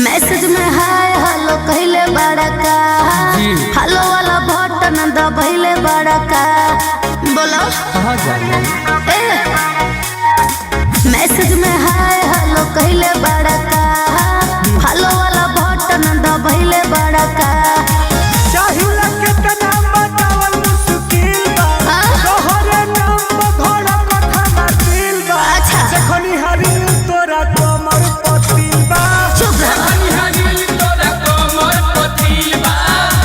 message में hi hello कहले बड़ा का हेलो वाला बटन दबैले बड़ा का बोलो कहाँ जाने मैसेज में हाय हेलो कहले बड़ा का हेलो वाला बटन दबैले बड़ा का चाहिए कितना बतावल मुश्किल बा तोहरे नाम घोड़ा कथा बातिल बा अच्छा देखनी हरी तोरा कमर पतिल बा चुप रह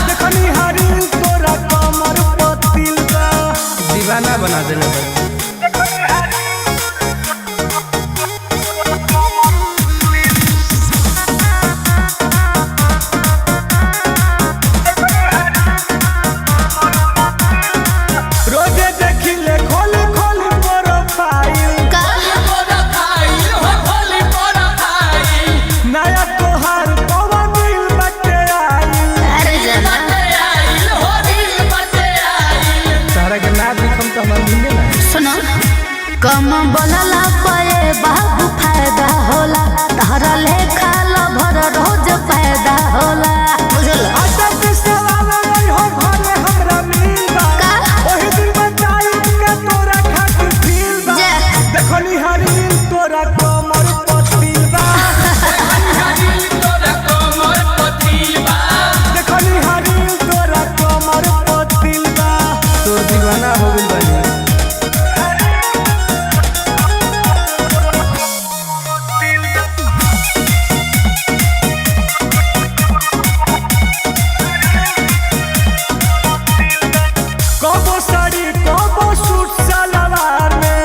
देखनी हरी तोरा कमर पतिल बा दीवाना बना देले बा रोजे देखिले खोली खोली प्रोफाइल का नया तोहार पवन दिल बटे आई अरे जना तारा के ना दिखम तो हमर मिले ना सुनो कम बोलला पे बाबू फायदा होला तारा लेखा भर रोज फायदा होला बुझल आटा के सवाल नहीं हो घरे हमरा मिल बा का ओही दिन बताई के तोरा खातिर फील बा जे देखनी हरी तोरा कमर पतिल बा देखनी हरी तोरा कमर पतिल बा तोर दीवाना हो गइल बानी कबो साड़ी कबो सूट सलवार में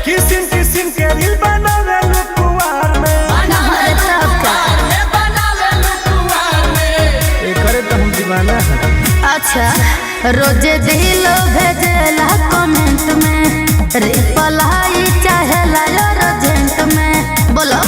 किसिम किसिम के दिल बनावे लुकुआर में एकरे तो हम दीवाना है अच्छा रोजे दिल भेजेला कमेंट में रिप्लाई चाहेला अर्जेंट में बोलो